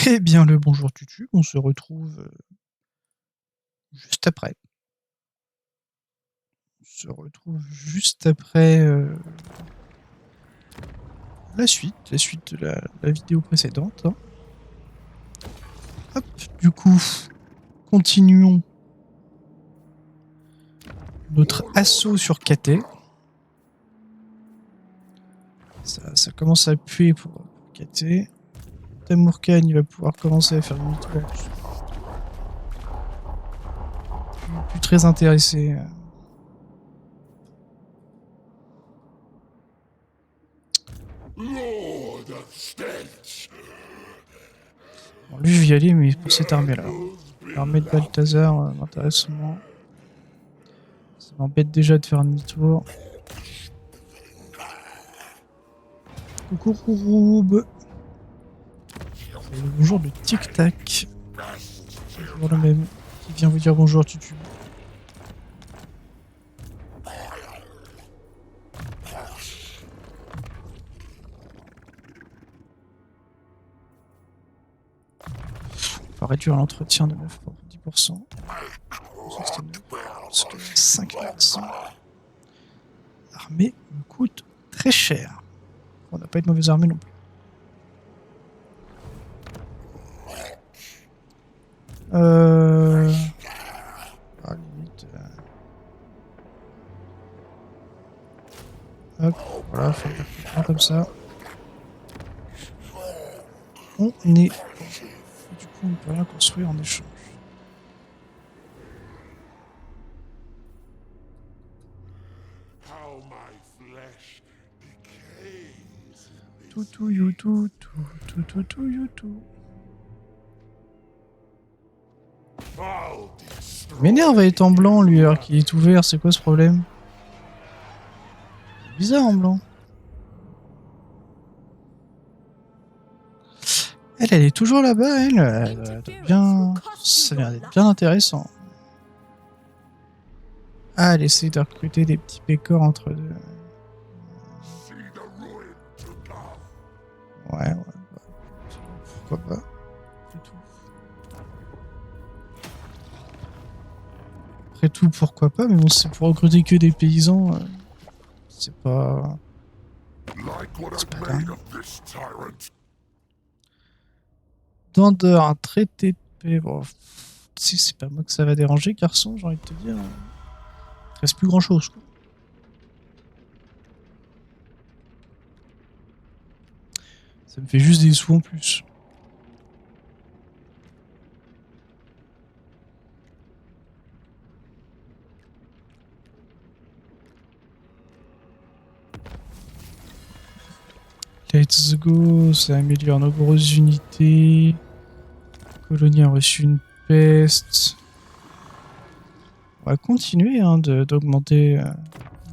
Eh bien, le bonjour Tutu, on se retrouve juste après. On se retrouve juste après la suite de la vidéo précédente. Hein. Hop, du coup, continuons notre assaut sur KT. Ça commence à puer pour KT. Tamurkan, il va pouvoir commencer à faire demi-tour. Plus très intéressé. Bon, lui, je vais y aller, mais pour cette armée-là. L'armée de Balthazar m'intéresse moins. Ça m'embête déjà de faire un demi-tour. Coucou Roube. Bonjour de Tic Tac. Toujours le même qui vient vous dire bonjour Tutu. On va réduire l'entretien de 9 pour 10%. C'était 5%. L'armée me coûte très cher. On n'a pas de mauvaise armée non plus. À la limite. Hop, voilà, faut faire comme ça. On est. Du coup, on ne peut rien construire en échange. Toutou youtou, toutou youtou. Il m'énerve à être en blanc, lui, alors qu'il est ouvert. C'est quoi ce problème? Bizarre en blanc. Elle est toujours là-bas, elle. Bien... Ça a l'air d'être bien intéressant. Ah, elle essaie de recruter des petits pécores entre deux. Ouais. Pourquoi pas. Après tout, pourquoi pas, mais bon, c'est pour recruter que des paysans. C'est pas... C'est pas dingue. Dander, un traité de paix. Bon, si c'est pas moi que ça va déranger, garçon, j'ai envie de te dire. Il reste plus grand chose, quoi. Ça me fait juste des sous en plus. Let's go, ça améliore nos grosses unités. Colonie a reçu une peste. On va continuer hein, d'augmenter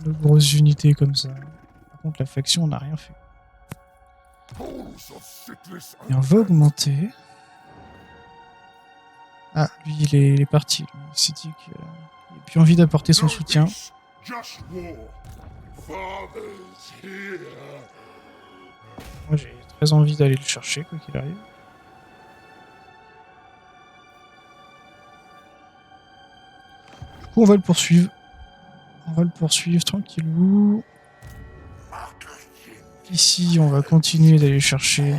nos grosses unités comme ça. Par contre, la faction, on n'a rien fait. Et on va augmenter. Ah, lui, il est parti. Il s'est dit qu'il n'a plus envie d'apporter son soutien. Moi, j'ai très envie d'aller le chercher, quoi qu'il arrive. Du coup, on va le poursuivre. On va le poursuivre tranquillou. Ici, on va continuer d'aller chercher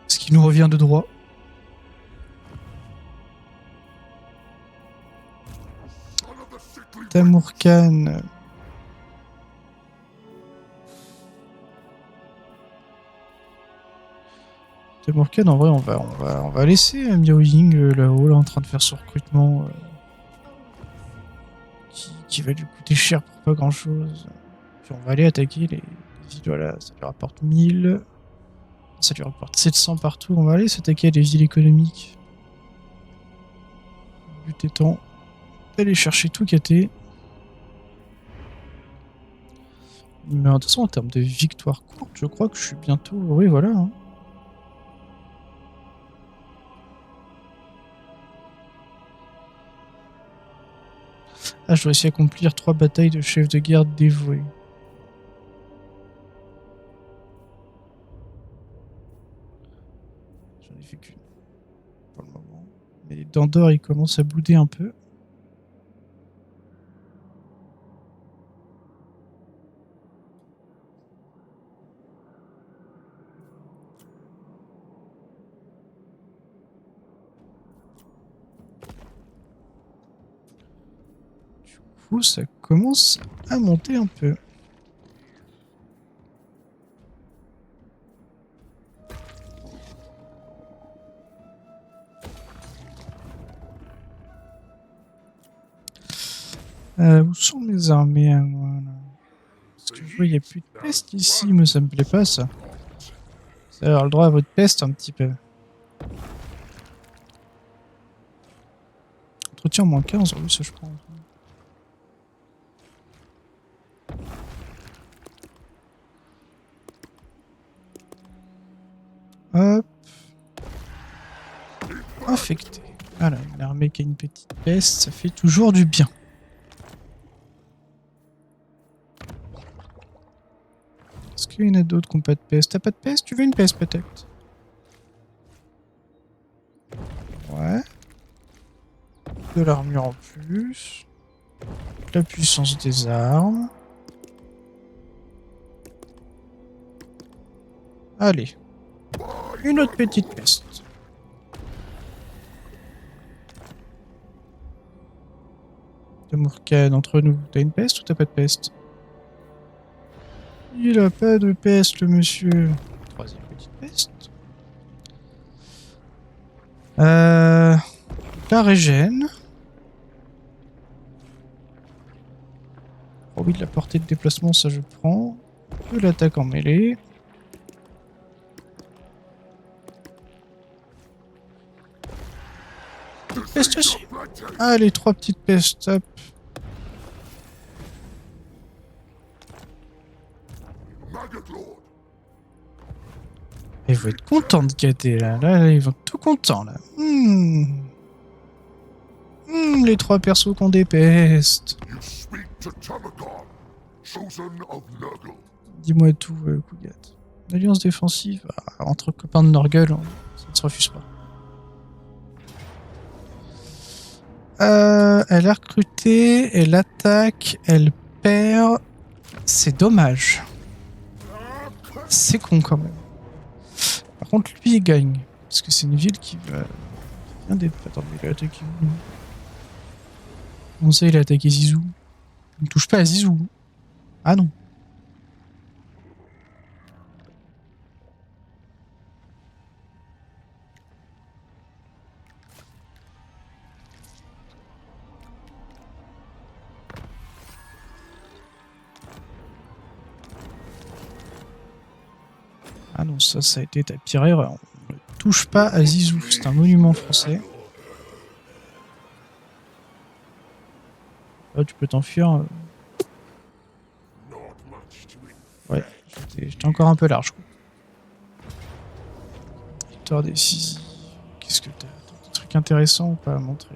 ce qui nous revient de droit. Tamurkan. Tamurkan, en vrai, on va laisser Miao Ying là-haut, là, en train de faire son recrutement qui va lui coûter cher pour pas grand-chose. Puis on va aller attaquer les villes, voilà, ça lui rapporte 1000. Ça lui rapporte 700 partout. On va aller s'attaquer à des villes économiques. Le but étant d'aller chercher tout KT. Mais de toute façon, en termes de victoire courte, je crois que je suis bientôt... Oui, voilà. Hein. Ah, je dois aussi accomplir 3 batailles de chef de guerre dévoués. J'en ai fait qu'une pour le moment. Mais Dandor, il commence à bouder un peu. Du coup, ça commence à monter un peu. Où sont mes armées à moi là? Parce que je vois, il n'y a plus de peste ici, mais ça me plaît pas ça. Vous allez avoir le droit à votre peste un petit peu. Entretien moins 15, oui, ça je prends. Hop. Infecté. Voilà, une armée qui a une petite peste, ça fait toujours du bien. Est-ce qu'il y en a d'autres qui n'ont pas de peste? T'as pas de peste? Tu veux une peste peut-être? Ouais. De l'armure en plus. La puissance des armes. Allez. Une autre petite peste. Mourkane, entre nous, t'as une peste ou t'as pas de peste? Il a pas de peste, le monsieur. Troisième petite peste. La régène. Oh oui, de la portée de déplacement, ça je prends. De l'attaque en mêlée. Petite peste aussi. Allez, 3 petites pestes, hop. Ils vont être contents de gâter là. Là, ils vont être tout contents là. Les 3 persos qui ont des pestes. Dis-moi tout, Cougat. Une alliance défensive entre copains de Norgul, ça ne se refuse pas. Elle a recruté, elle attaque, elle perd. C'est dommage. C'est con quand même. Par contre, lui, il gagne. Parce que c'est une ville qui vient d'être... Attends, mais il a attaqué où? Comment ça, il a attaqué Zizou? Il ne touche pas à Zizou. Ah non. Ah non, ça a été ta pire erreur. On ne touche pas à Zizou. C'est un monument français. Là, tu peux t'enfuir. Ouais, j'étais encore un peu large. Victoire décisive. Qu'est-ce que t'as? Des trucs intéressants ou pas à montrer?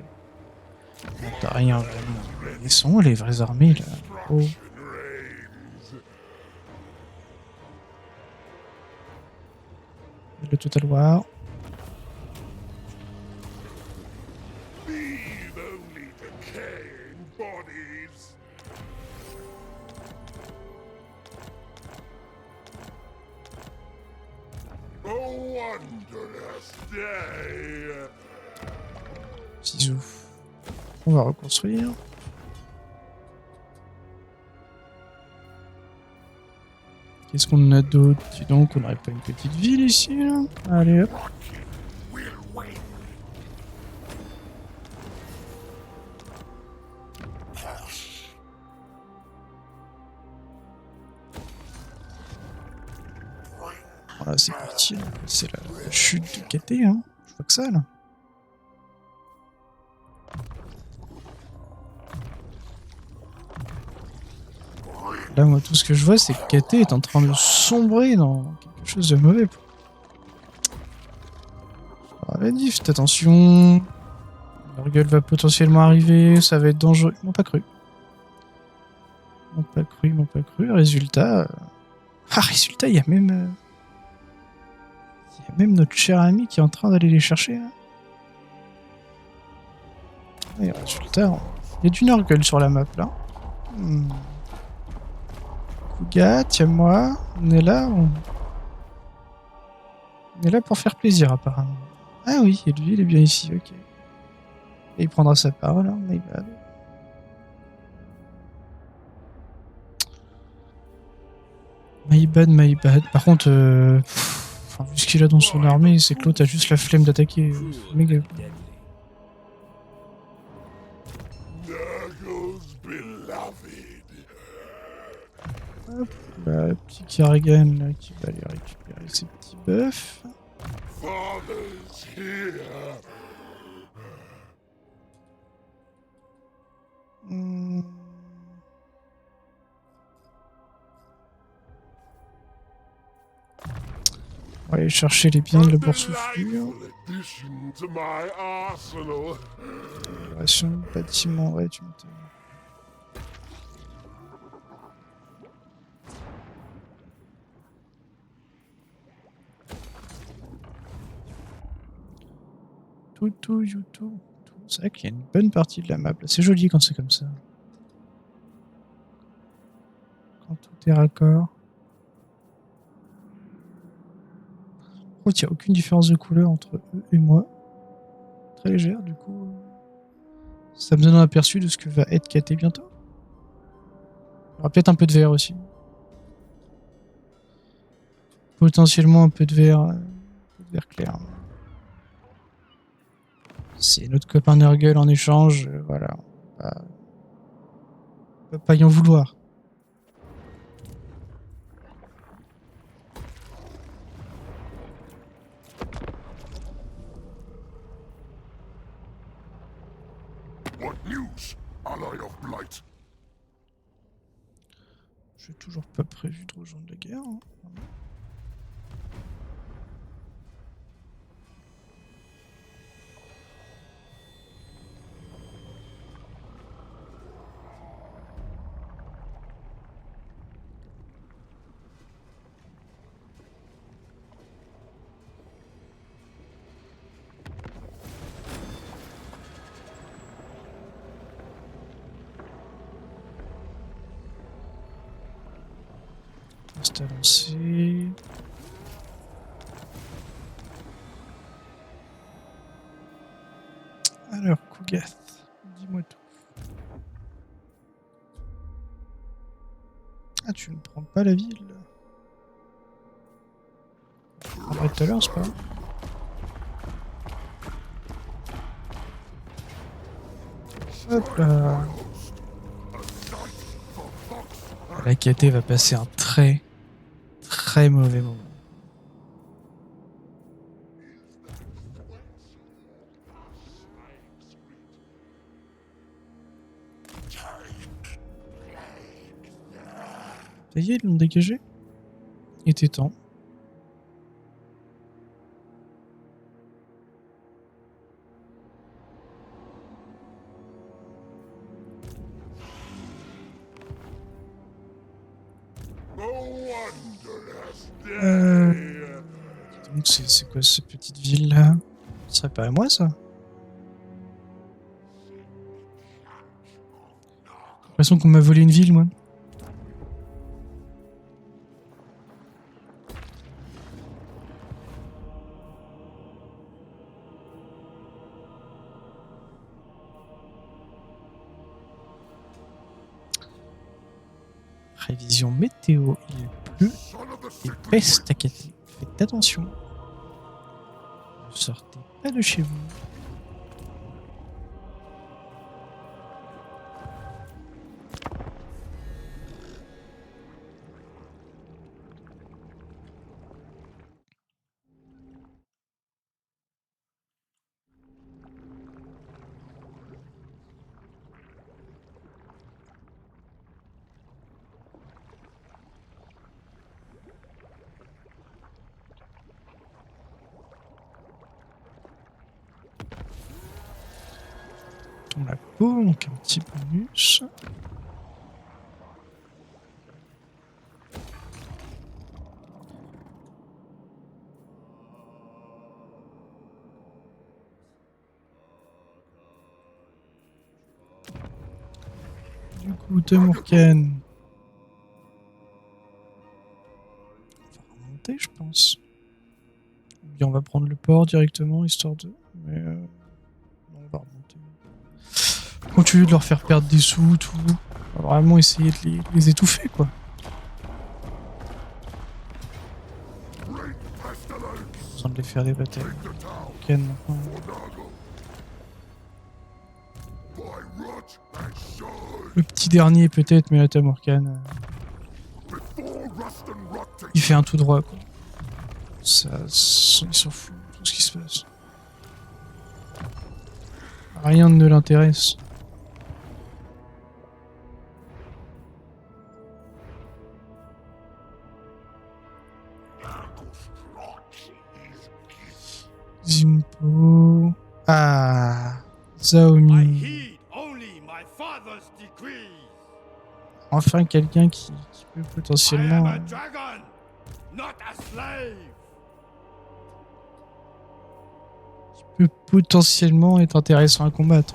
T'as rien vraiment. Ils sont où les vraies armées là? Oh. Le Total War. Zizou. On va reconstruire. Qu'est-ce qu'on a d'autre? Dis donc, on n'aurait pas une petite ville ici là? Allez hop. Voilà, c'est parti. C'est la chute de KT, hein. Je vois que ça là. Là, moi, tout ce que je vois, c'est que KT est en train de sombrer dans quelque chose de mauvais. La diff, faites attention. Norgul va potentiellement arriver, ça va être dangereux. Ils m'ont pas cru. Ils m'ont pas cru. Résultat... Ah, résultat, il y a même... Il y a même notre cher ami qui est en train d'aller les chercher. Là. Et résultat, il y a du Nurgle sur la map là. Kuga, tiens-moi. On est là. On est là pour faire plaisir apparemment. Ah oui, et lui il est bien ici, ok. Et il prendra sa parole, hein, my bad. My bad, my bad. Par contre, vu ce qu'il a dans son armée, c'est que l'autre a juste la flemme d'attaquer. C'est méga. Hop là, petit Kerrigan là, qui va aller récupérer ses petits buffs. On va aller chercher les biens de la boursouflure. Amélioration de bâtiment, ouais, tu m'étonnes. Tout, YouTube. C'est vrai qu'il y a une bonne partie de la map. C'est joli quand c'est comme ça. Quand tout est raccord. Oh, il n'y a aucune différence de couleur entre eux et moi. Très légère, du coup. Ça me donne un aperçu de ce que va être KT bientôt. Il y aura peut-être un peu de vert aussi. Potentiellement un peu de vert clair. C'est notre copain Nurgle en échange. Voilà. On peut pas y en vouloir. What news, ally of blight? J'ai toujours pas prévu de rejoindre la guerre. Hein. Reste avancé. Alors, Kugath, dis-moi tout. Ah, tu ne prends pas la ville. On prendrait tout à l'heure, c'est pas grave. Hop là. La KT va passer un très mauvais moment. Ça y est, ils l'ont dégagé. Il était temps. Donc c'est quoi cette petite ville là? Ce serait pas à moi ça? J'ai l'impression qu'on m'a volé une ville moi. Révision météo, il pleut et peste à Caté. Faites attention. Ne sortez pas de chez vous. On la peau, donc un petit bonus. Gute Morken. On va remonter, je pense. Ou bien on va prendre le port directement, histoire de... Mais non, on va remonter. Continue de leur faire perdre des sous, tout. On va vraiment essayer de les étouffer, quoi. Great pestilence! Besoin de les faire des batailles. Take the town Morken, maintenant. for Nurgle. By rot and sword! Le petit dernier, peut-être, mais la Tamorkan, Before rust and rot take il fait un tout droit, quoi. Ça, il s'en fout de tout ce qui se passe. Rien ne l'intéresse. Zimpo. Ah, I Zaomi. heed only my father's decrees. Enfin quelqu'un qui peut I am potentiellement a dragon, not a slave. être intéressant à combattre.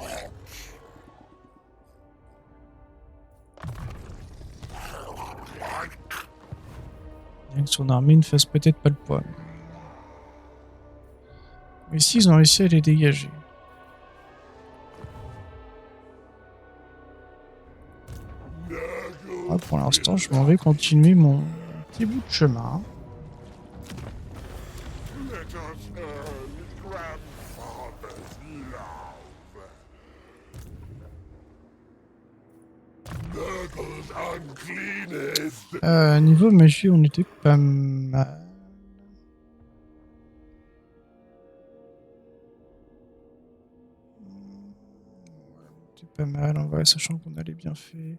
Bien que son armée ne fasse peut-être pas le poids. Mais ici, ils ont réussi à les dégager. Ouais, pour l'instant, je m'en vais continuer mon petit bout de chemin. Let us earn grandfather's love. Nurgle's uncleanest. Niveau magie, on était pas mal. On était pas mal, en vrai, sachant qu'on allait bien fait.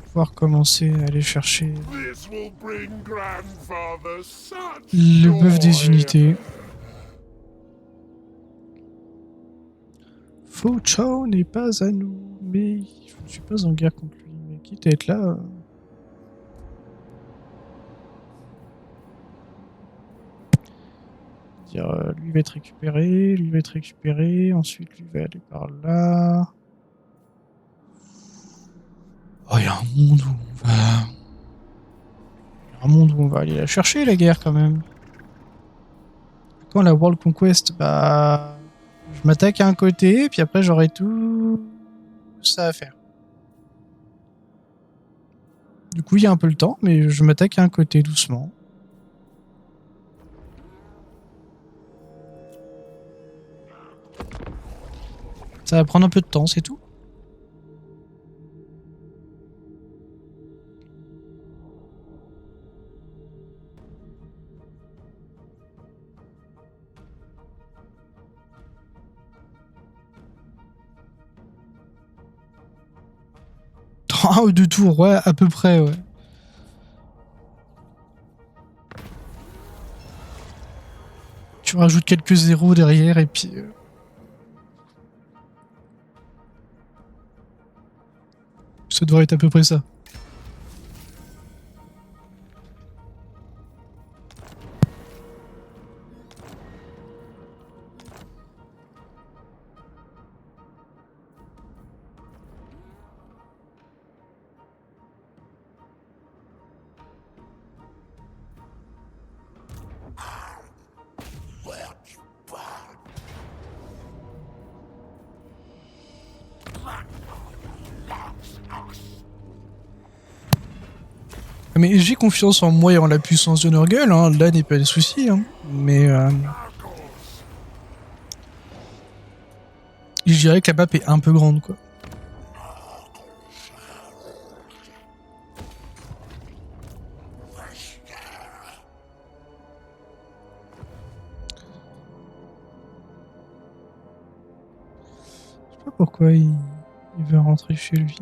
Pouvoir commencer à aller chercher This will bring grandfather such le bœuf des joy. unités. Fo Chao n'est pas à nous, mais je ne suis pas en guerre contre lui. Mais quitte à être là. Lui va être récupéré, lui va être récupéré, ensuite lui va aller par là. Oh, il y a un monde où on va. Il y a un monde où on va aller la chercher, la guerre, quand même. Quand la World Conquest, bah. Je m'attaque à un côté, puis après j'aurai tout ça à faire. Du coup, il y a un peu le temps, mais je m'attaque à un côté doucement. Ça va prendre un peu de temps, c'est tout. Ah, deux tours, ouais, à peu près, ouais. Tu rajoutes quelques zéros derrière et puis. Ça devrait être à peu près ça. Mais j'ai confiance en moi et en la puissance de Nurgle, hein. Là n'est pas de soucis. Hein. Mais je dirais que la map est un peu grande, quoi. Je sais pas pourquoi il veut rentrer chez lui.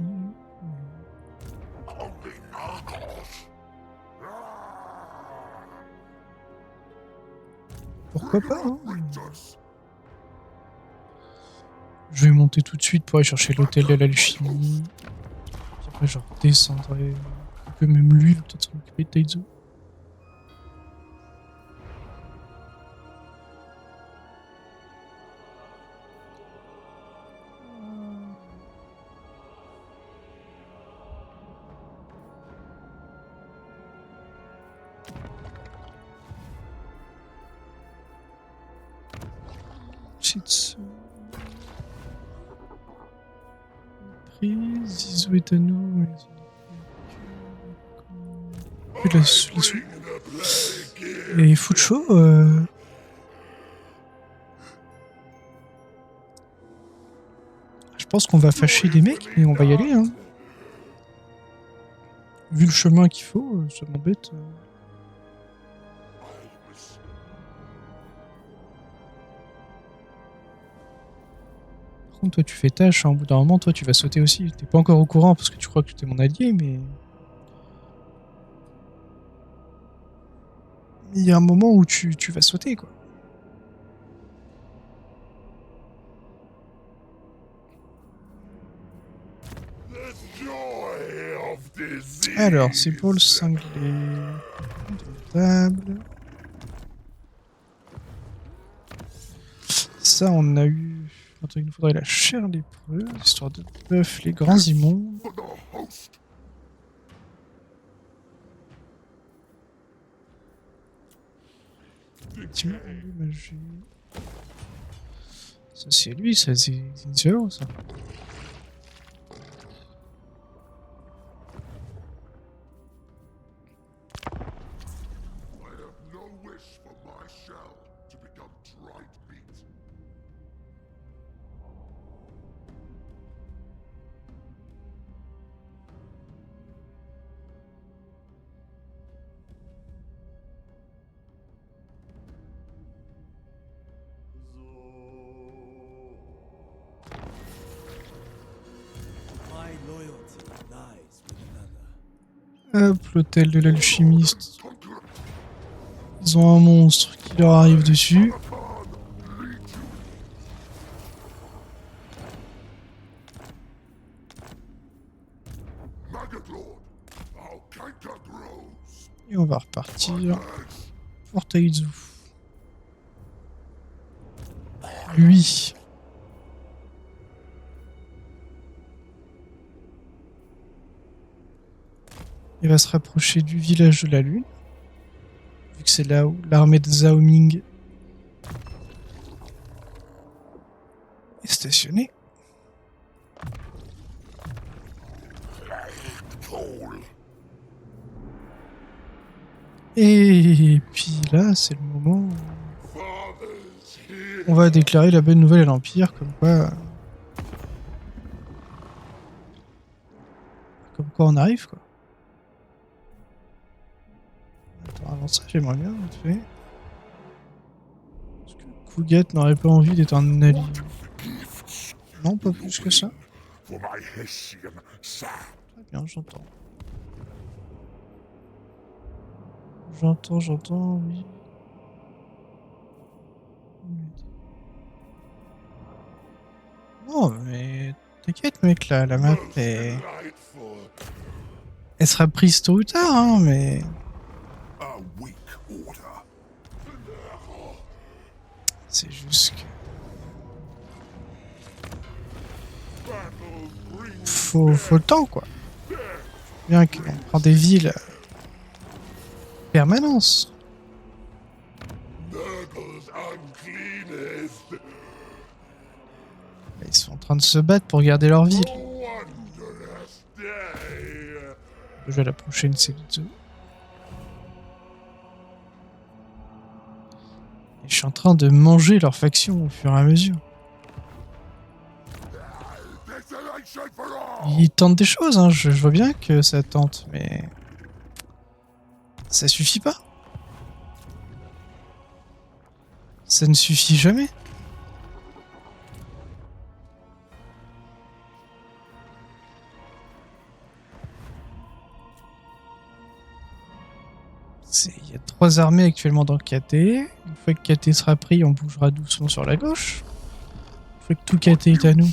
Pourquoi pas, hein. Je vais monter tout de suite pour aller chercher l'hôtel de l'alchimie. Puis après, je redescendrai. Que même lui va peut-être s'occuper de Taizo. Tokusatsu. Prise, Zizou est à nous. Que la sous. Et Fucho, je pense qu'on va fâcher des mecs, mais on va y aller, hein. Vu le chemin qu'il faut, ça m'embête. Par contre, toi, tu fais tâche, hein. Au bout d'un moment, toi, tu vas sauter aussi. T'es pas encore au courant parce que tu crois que tu es mon allié, mais... Il y a un moment où tu vas sauter, quoi. Alors, c'est pour le cinglé. Table. Ça, on a eu... Attends, il nous faudrait la chair lépreux, histoire de buff les grands immondes. Effectivement, endommagé. Ça, c'est lui, ça, c'est Zero, ça. My loyalty lies with another. Hop, l'hôtel de l'alchimiste. Ils ont un monstre qui leur arrive dessus. Et on va repartir pour Taizu. Lui. Il va se rapprocher du village de la Lune. Vu que c'est là où l'armée de Zhao Ming est stationnée. Et puis là, c'est le moment où on va déclarer la bonne nouvelle à l'Empire, comme quoi on arrive, quoi. Attends, avant ça, j'aimerais bien, vite fait. Est-ce que Kugat n'aurait pas envie d'être un allié? Non, pas plus que ça. Très bien, j'entends. J'entends, oui. Non, mais t'inquiète, mec, la map est... Elle sera prise tôt ou tard, hein, mais... C'est juste que... Faut le temps, quoi. Bien qu'on prend des villes... permanence. Ils sont en train de se battre pour garder leur ville. Déjà la prochaine c'est Lizo. Et je suis en train de manger leur faction au fur et à mesure. Ils tentent des choses, hein. Je vois bien que ça tente, mais... ça suffit pas. Ça ne suffit jamais. Il y a 3 armées actuellement dans KT. Une fois que KT sera pris, on bougera doucement sur la gauche. Une fois que tout KT est à nous.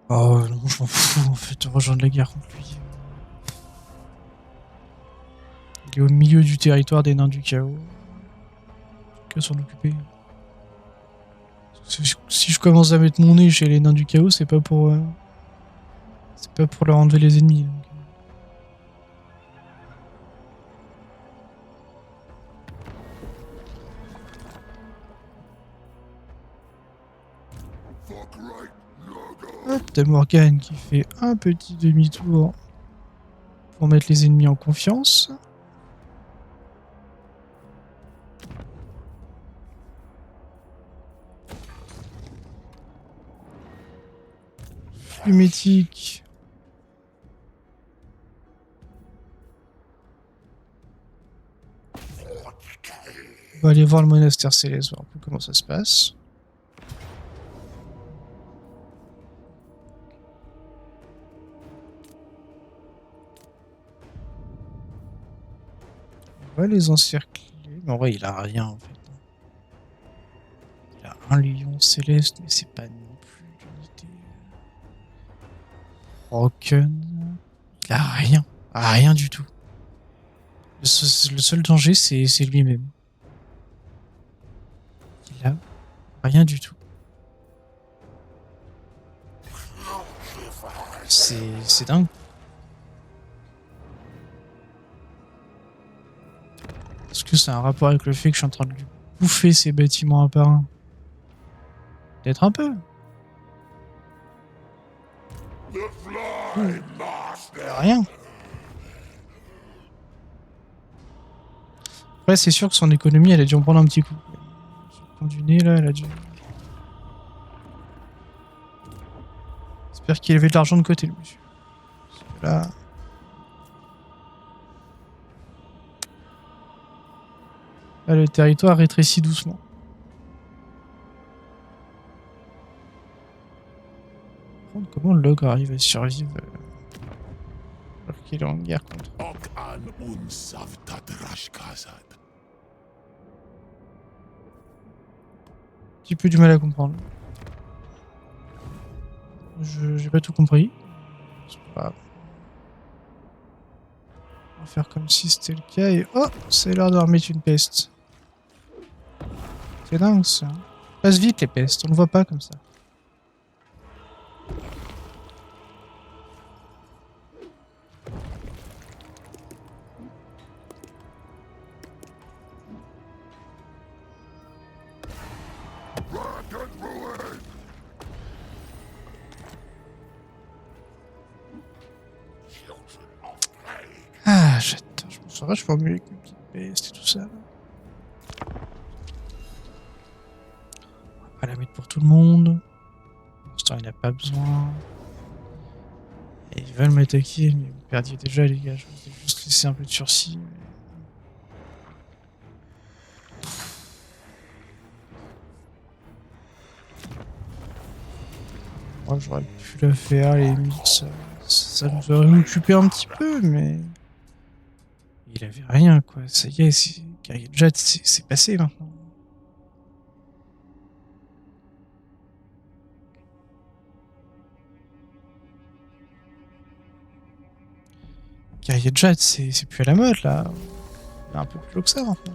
Oh non, je m'en fous en fait de rejoindre la guerre contre lui. Il est au milieu du territoire des nains du chaos. Qu'à s'en occuper. Si je commence à mettre mon nez chez les nains du chaos, c'est pas pour leur enlever les ennemis. Donc. Fata Morgane qui fait un petit demi-tour pour mettre les ennemis en confiance. Flumétique. On va aller voir le monastère céleste, voir un peu comment ça se passe. On va les encercler. Mais en vrai, il a rien en fait. Il a un lion céleste, mais c'est pas non plus l'unité. Broken. Il a rien. Rien du tout. Le seul danger, c'est lui-même. Il a rien du tout. C'est dingue. Est-ce que ça a un rapport avec le fait que je suis en train de lui bouffer ses bâtiments un par un? Peut-être un peu. The Fly Master! Rien. Après, c'est sûr que son économie, elle a dû en prendre un petit coup. Sur le coin du nez, là, elle a dû... J'espère qu'il avait de l'argent de côté, le monsieur. Parce que là... Là, le territoire rétrécit doucement. Par contre, comment l'ogre arrive à survivre alors qu'il est en guerre contre... Ok an unsavtat rashkazad. Un petit peu du mal à comprendre. J'ai pas tout compris. C'est pas grave. On va faire comme si c'était le cas et... Oh, c'est l'heure de remettre une peste. C'est dingue ça. Passe vite les pestes, on ne voit pas comme ça. Rocket ruin! Children of plague! Ah, j'attends, je me sens vachement mieux avec mes petites pestes et tout ça. On va pas la mettre pour tout le monde. Pour l'instant, il n'a pas besoin. Et ils veulent m'attaquer, mais vous perdiez déjà les gars. Je vous ai juste laissé un peu de sursis. Moi, j'aurais pu la faire, les limites, ça nous aurait occupé un petit peu, mais... Il avait rien, quoi. Ça y est, Guerrier Jet, c'est passé, maintenant. Guerrier Jet, c'est plus à la mode, là. Il est un peu plus haut que ça, maintenant.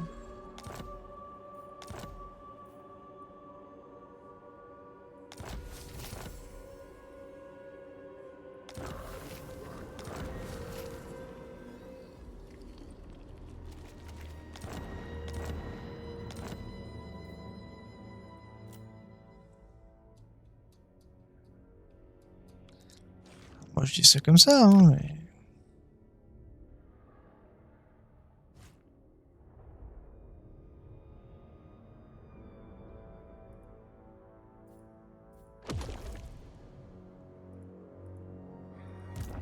Moi, je dis ça comme ça, hein, mais...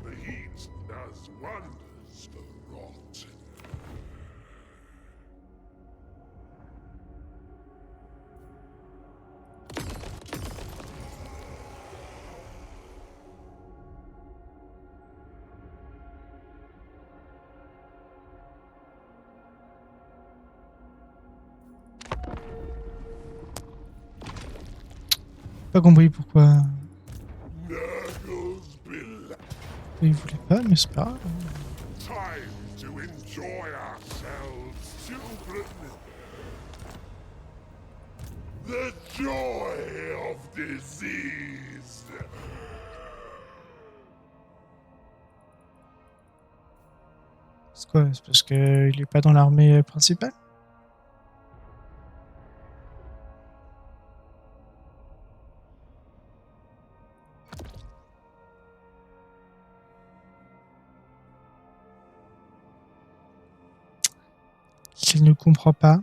The heat does wonders for rot. Pas compris pourquoi... Nurgle's beloved. Il voulait pas, mais c'est pas grave. Time to enjoy ourselves, children. The joy of disease. C'est quoi? C'est parce qu'il est pas dans l'armée principale? qu'elle ne comprend pas.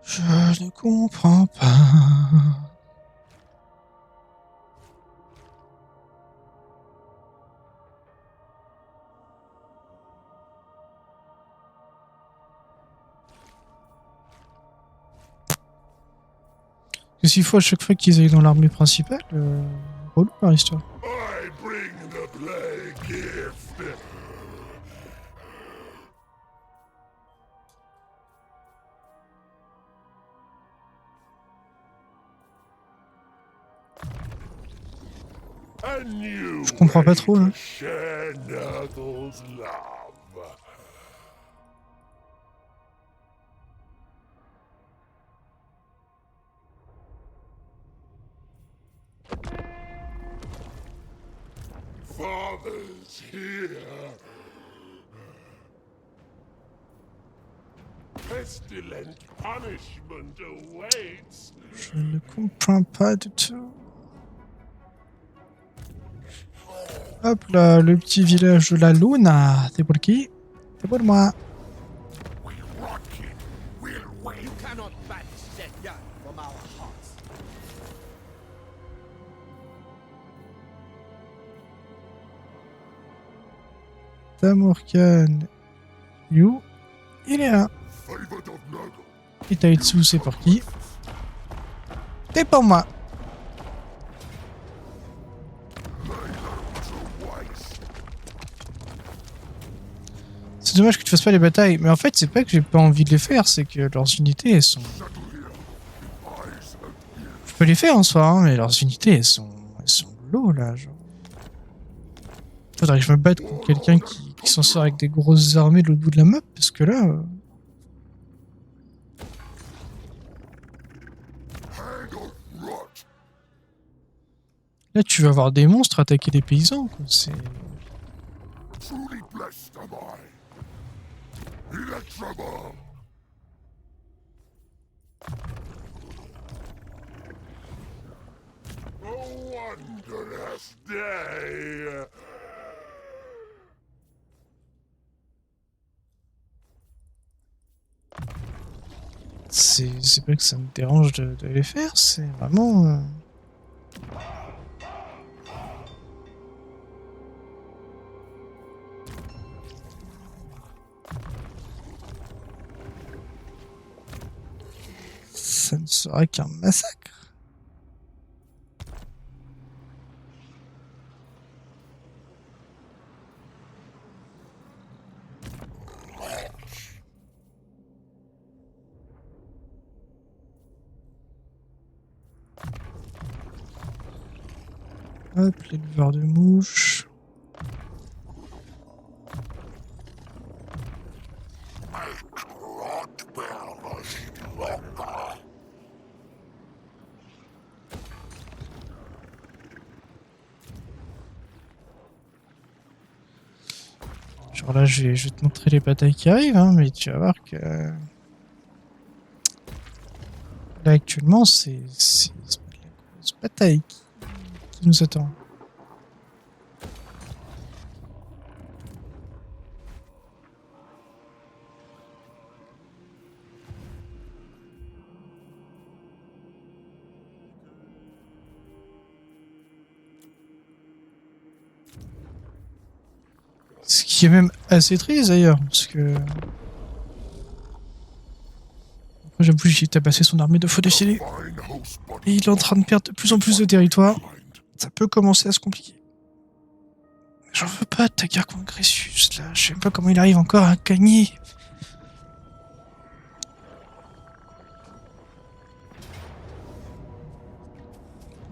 Je ne comprends pas. Qu'est-ce qu'il faut à chaque fois qu'ils aillent dans l'armée principale relou par histoire. I bring the plague gift. And you Je comprends pas trop, là. share Nurgle's love. Father's here. Pestilent punishment awaits. Je ne comprends pas du tout. Hop là, le petit village de la Luna. C'est pour qui? C'est pour moi. We rock it. We'll wait. You cannot banish Zed-Yan from our hearts. Tamurkan. You. Il est là. Favorite of Nurgle. Itaitsu, c'est pour qui? C'est pour moi. C'est dommage que tu fasses pas les batailles, mais en fait c'est pas que j'ai pas envie de les faire, c'est que leurs unités elles sont... Je peux les faire en soi, hein, mais leurs unités elles sont low là, genre. Faudrait que je me batte contre quelqu'un qui s'en sort avec des grosses armées de l'autre bout de la map, parce que là... Là tu vas avoir des monstres attaquer des paysans, quoi. C'est... Truly blessed am I. Electrable. A wondrous day. C'est pas que ça me dérange de les faire, c'est vraiment... Ça ne sera qu'un massacre. Hop, l'éleveur de mouches. Genre là, je vais te montrer les batailles qui arrivent, hein, mais tu vas voir que... Là, actuellement, c'est pas de la grosse bataille qui nous attend. Ce qui est même assez triste d'ailleurs, parce que... Après, j'avoue, j'ai tabassé son armée de faux défilés. Fine host body. Et il est en train de perdre de plus en plus de territoire. Ça peut commencer à se compliquer. J'en veux pas de ta guerre contre Grécius, là. Je sais même pas comment il arrive encore à gagner.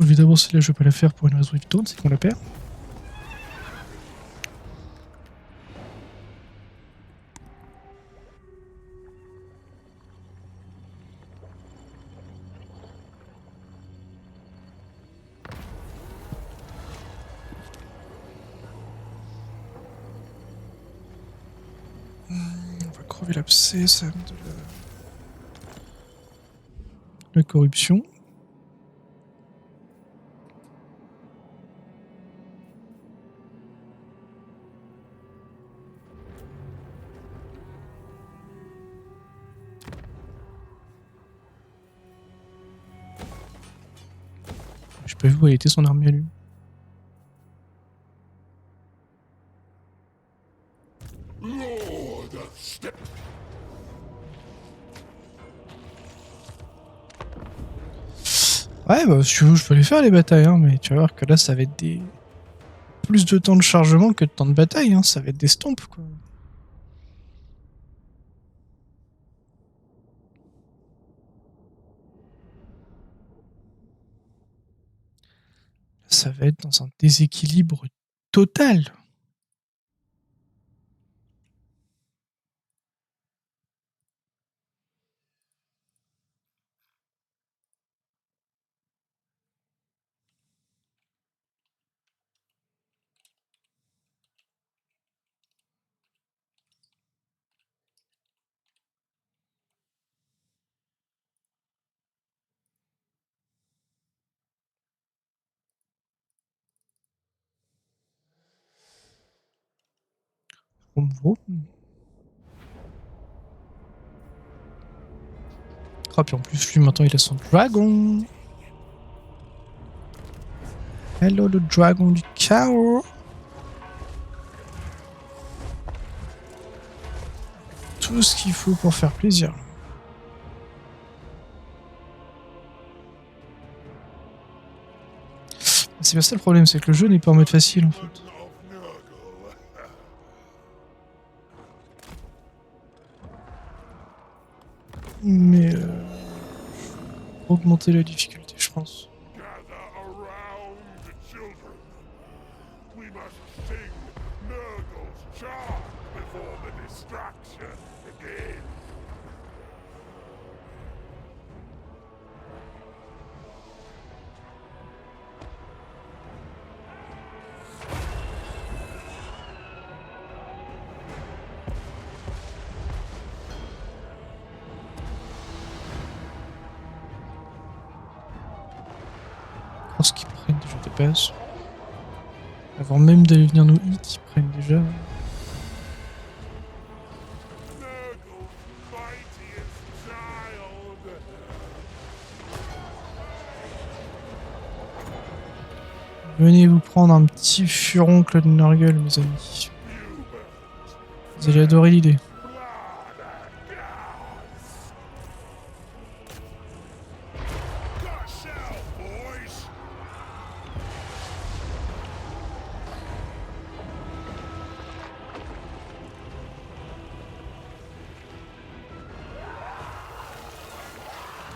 Évidemment, celle-là, je vais pas la faire pour une raison évidente, c'est qu'on la perd. On va crever l'abcès, ça me de la corruption. Je sais pas vu où elle était son armée à lui. Lord, step. Ouais, bah si tu veux, je peux les faire les batailles, hein, mais tu vas voir que là, ça va être des plus de temps de chargement que de temps de bataille, hein. Ça va être des stompes, quoi. Ça va être dans un déséquilibre total. Vroom, vroom. Ah, puis en plus, lui, maintenant, il a son dragon. Hello, le dragon du chaos. Tout ce qu'il faut pour faire plaisir. C'est bien ça le problème, c'est que le jeu n'est pas en mode facile, en fait. Of Nurgle. Mais augmenter la difficulté, je pense. Gather around, children. We must sing Nurgle's charm before the distraction begins. Je pense qu'ils prennent déjà des bases. Avant même d'aller venir nous hit, ils prennent déjà. Nurgle's mightiest child. Venez vous prendre un petit furoncle de Nurgle, mes amis. Hubert. Vous allez adorer l'idée. Blood and gas. Gush out, boys.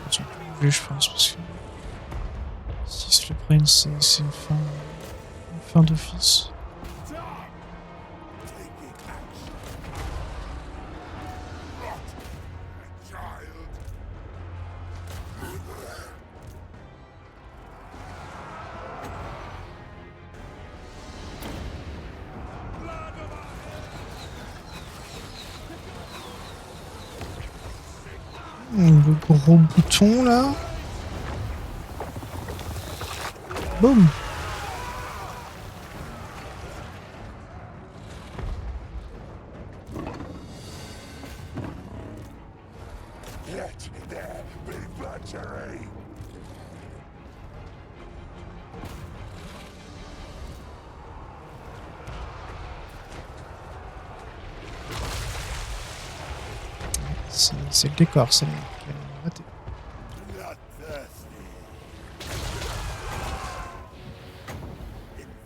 Ils ont plus bougé, je pense, parce que s'ils se le prennent, c'est une fin d'office. Time. Taking action. Not a child. Le gros bouton là. Boum. Let there be butchery. C'est le décor, c'est raté. Bloodthirsty.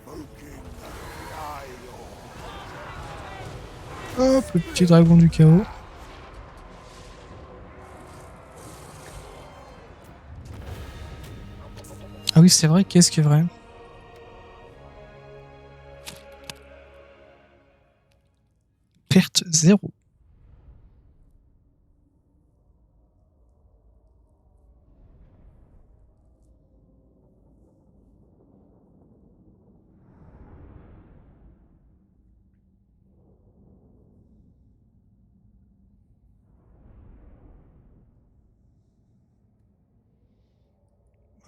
Invoking the Eye. Hop, le petit dragon du chaos. Ah oui, c'est vrai, qu'est-ce qui est vrai? Perte 0.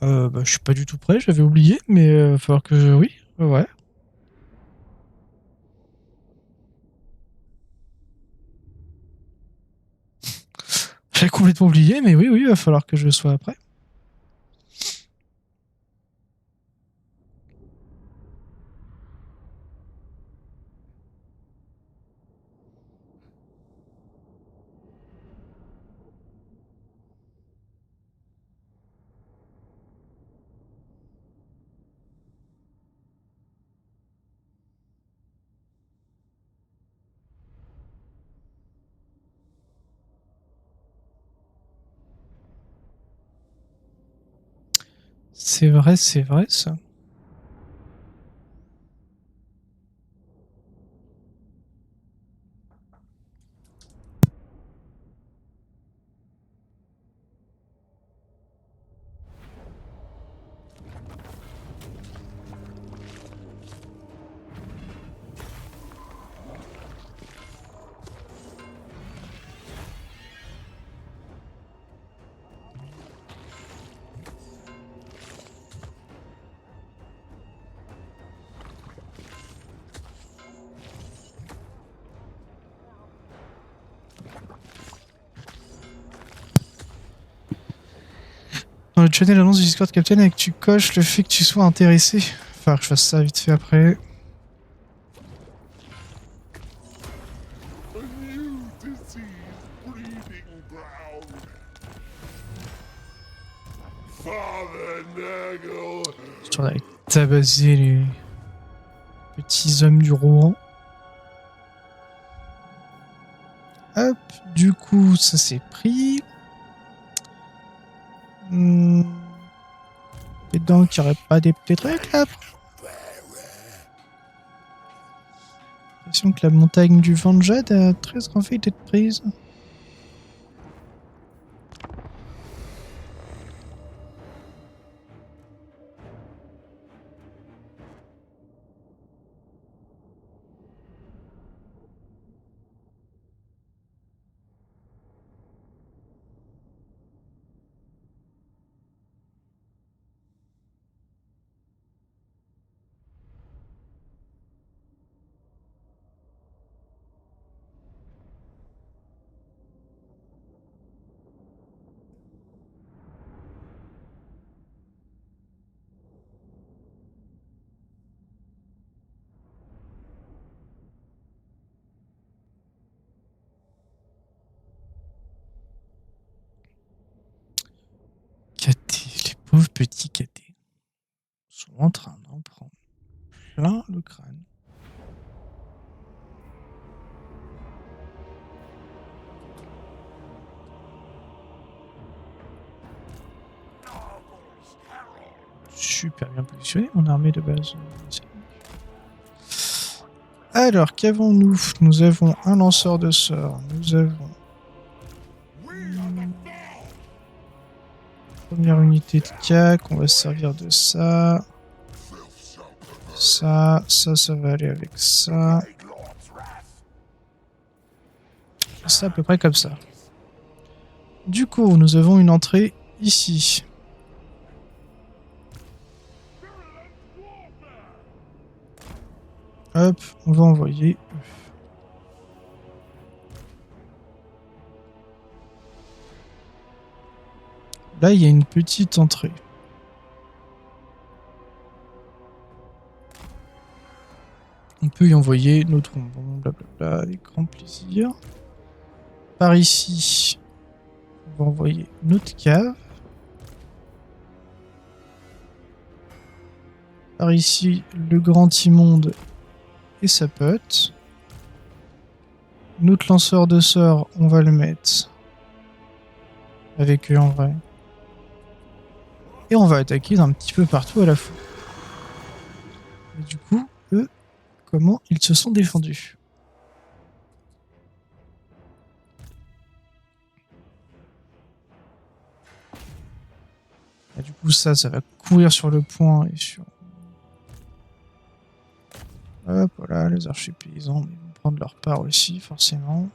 Bah, je suis pas du tout prêt, j'avais oublié, mais va falloir que je... Oui, ouais. J'avais complètement oublié, mais oui, oui, va falloir que je sois prêt. C'est vrai, ça. Dans le channel annonce du Discord Captain et que tu coches le fait que tu sois intéressé. Enfin, que je fasse ça vite fait après. A new disease breeding ground. Father Nurgle. Histoire d'aller tabasser les petits hommes du Rohan. Hop, du coup, ça c'est pris. Et donc, il n'y aurait pas des petits trucs là. J'ai l'impression que la montagne du Vanjad a très envie d'être prise. Caté, les pauvres petits catés sont en train d'en prendre plein le crâne. Super bien positionné, mon armée de base. Alors, qu'avons-nous? Nous avons un lanceur de sorts, nous avons première unité de CAC, on va se servir de ça. Ça va aller avec ça. Ça à peu près comme ça. Du coup, nous avons une entrée ici. Hop, on va envoyer. Là, il y a une petite entrée. On peut y envoyer nos trombons, blablabla, avec grand plaisir. Par ici, on va envoyer notre cave. Par ici, le grand immonde et sa pote. Notre lanceur de sorts, on va le mettre avec eux en vrai. Et on va attaquer d'un petit peu partout à la fois. Et du coup, eux, comment ils se sont défendus? Et du coup, ça va courir sur le point et sur... Hop, voilà, les archers paysans ils vont prendre leur part aussi, forcément.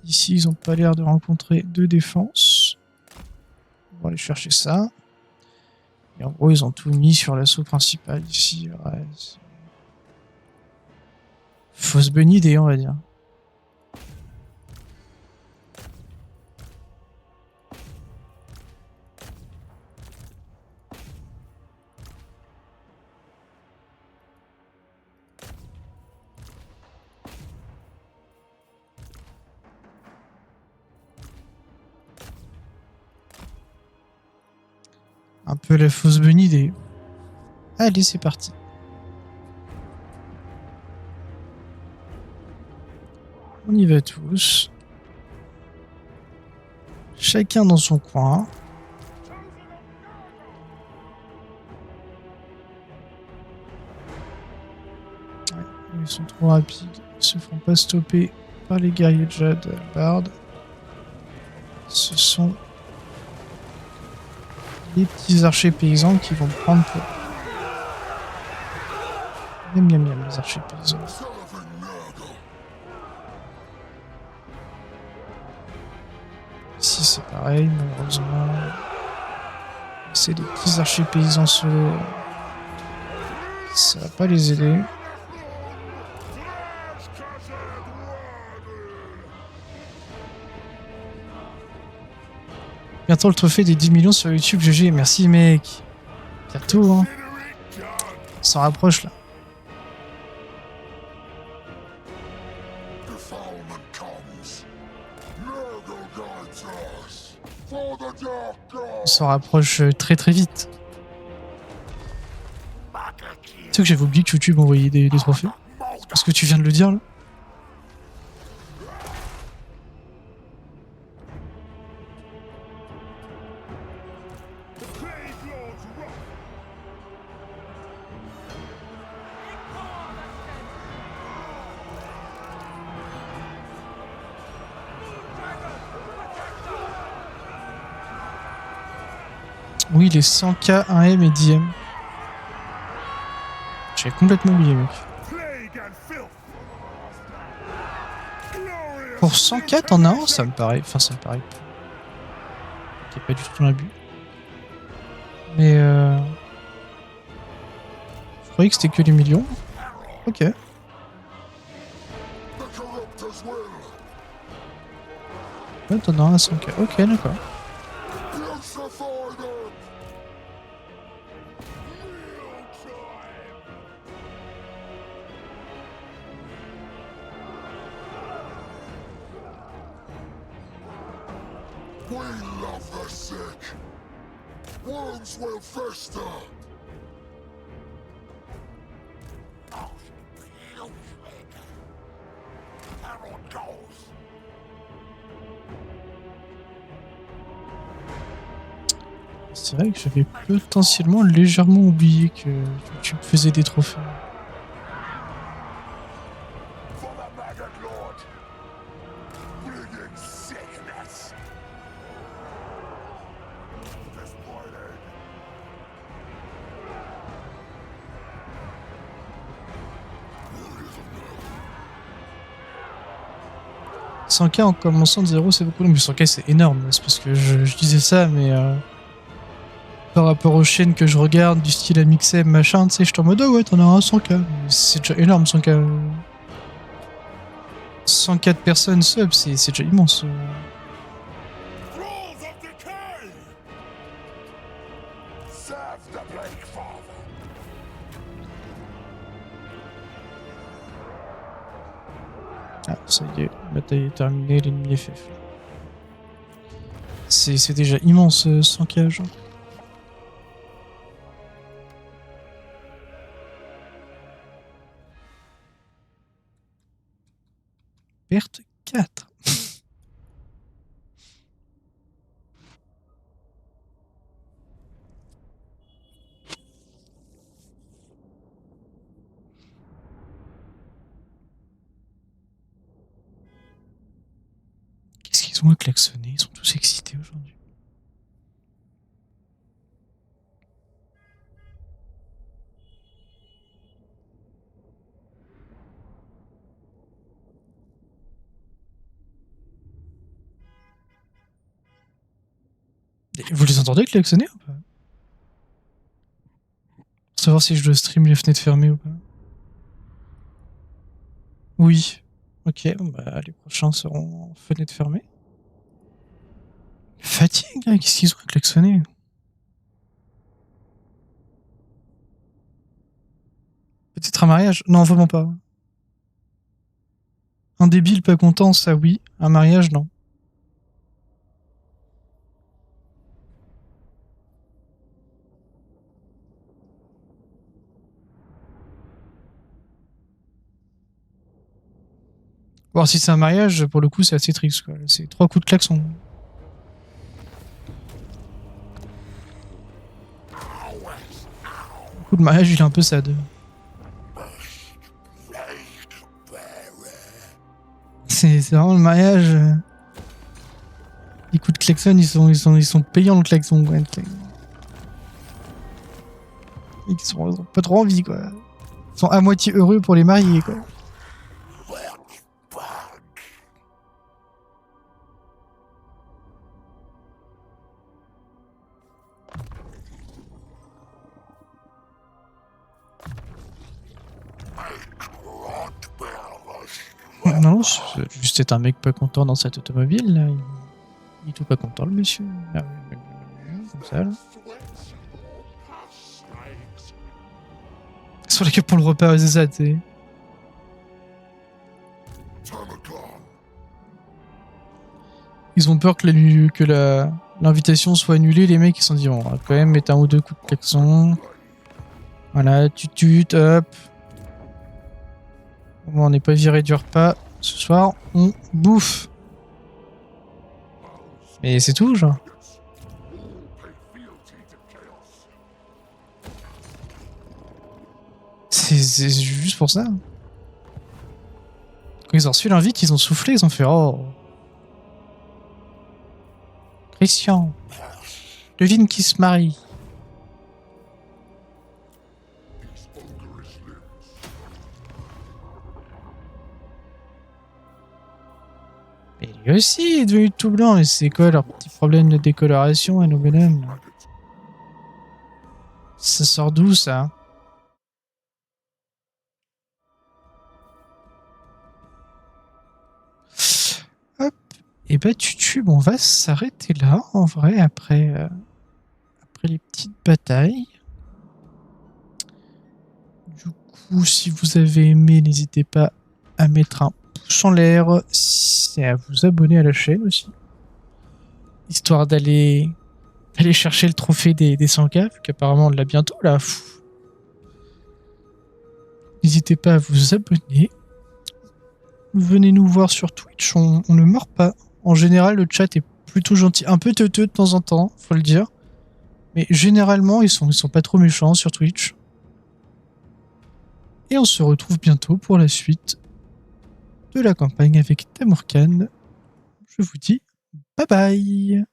Ici, ils n'ont pas l'air de rencontrer de défense. On va aller chercher ça. Et en gros, ils ont tout mis sur l'assaut principal ici. Ouais, fausse bonne idée, on va dire. Un peu la fausse bonne idée. Allez, c'est parti. On y va tous. Chacun dans son coin. Ouais, ils sont trop rapides. Ils se font pas stopper par les guerriers de Jade Bard. Ce sont les petits archers paysans qui vont prendre pour... Miam miam miam, les archers paysans. Ici c'est pareil, malheureusement. C'est des petits archers paysans solo. Ça va pas les aider. Bientôt le trophée des 10 millions sur YouTube, GG. Merci mec. Bientôt, hein. On s'en rapproche là. On s'en rapproche très très vite. Tu sais que j'avais oublié que YouTube envoyait des trophées. Parce que tu viens de le dire là. Oui, les 100K, 1M et 10M. J'avais complètement oublié, mec. Pour 100K, t'en as un, ça me paraît. Enfin, ça me paraît. C'est pas du tout un abus. Mais je croyais que c'était que les millions. Ok. Ouais, t'en as un à 100K. Ok, d'accord. We love the sick. Wounds will fester. C'est vrai que j'avais potentiellement légèrement oublié que YouTube faisait des trophées. For the Maggot Lord. Bringing sickness. Disappointed. 100K en commençant de 0, c'est beaucoup. Mais 100K, c'est énorme. C'est parce que je disais ça, mais par rapport aux chaînes que je regarde, du style Amixem, machin, tu sais, je suis en mode, oh ouais, t'en as un 100K. Mais c'est déjà énorme, 100K. 104 personnes sub, c'est déjà immense. Thralls of decay. Serve the Plague Father. Ah, ça y est, la bataille est terminée, l'ennemi est fait. C'est déjà immense, 100K, genre. Perte 4. Qu'est-ce qu'ils ont à klaxonner? Ils sont tous excités aujourd'hui. Et vous les entendez klaxonner ou pas? Pour savoir si je dois stream les fenêtres fermées ou pas. Oui. Ok, bah les prochains seront fenêtres fermées. Fatigue, là, qu'est-ce qu'ils ont à klaxonner? Peut-être un mariage? Non, vraiment pas. Un débile pas content, ça oui. Un mariage, non. Voir si c'est un mariage, pour le coup, c'est assez triste, quoi. C'est 3 coups de klaxon. Le coup de mariage, il est un peu sad. C'est vraiment le mariage. Les coups de klaxon, ils sont payants le klaxon, quoi. Ils ont pas trop envie, quoi. Ils sont à moitié heureux pour les mariés, quoi. Non, c'est juste être un mec pas content dans cette automobile, là. Il est tout pas content, le monsieur. Ah, comme ça, là. Sur la queue pour le repas, c'est ça, tu sais. Ils ont peur que l'invitation soit annulée, les mecs, ils se sont dit, bon, on va quand même mettre un ou deux coups de klaxon. Voilà, hop. Bon, on n'est pas viré du repas. Ce soir, on bouffe. Mais c'est tout, genre. C'est juste pour ça. Quand ils ont reçu l'invite, ils ont soufflé, ils ont fait oh. Christian. Devine qui se marie. Et lui aussi il est devenu tout blanc. Et c'est quoi leur petit problème de décoloration à nos bonhommes? Ça sort d'où ça? Hop. Et bah Tutube, on va s'arrêter là en vrai après les petites batailles. Du coup, si vous avez aimé, n'hésitez pas à mettre un pouce en l'air et à vous abonner à la chaîne aussi. Histoire d'aller chercher le trophée des 100K, vu qu'apparemment on l'a bientôt là. N'hésitez pas à vous abonner. Venez nous voir sur Twitch, on ne meurt pas. En général, le chat est plutôt gentil, un peu teuteux de temps en temps, faut le dire. Mais généralement, ils sont pas trop méchants sur Twitch. Et on se retrouve bientôt pour la suite de la campagne avec Tamurkhan. Je vous dis bye bye.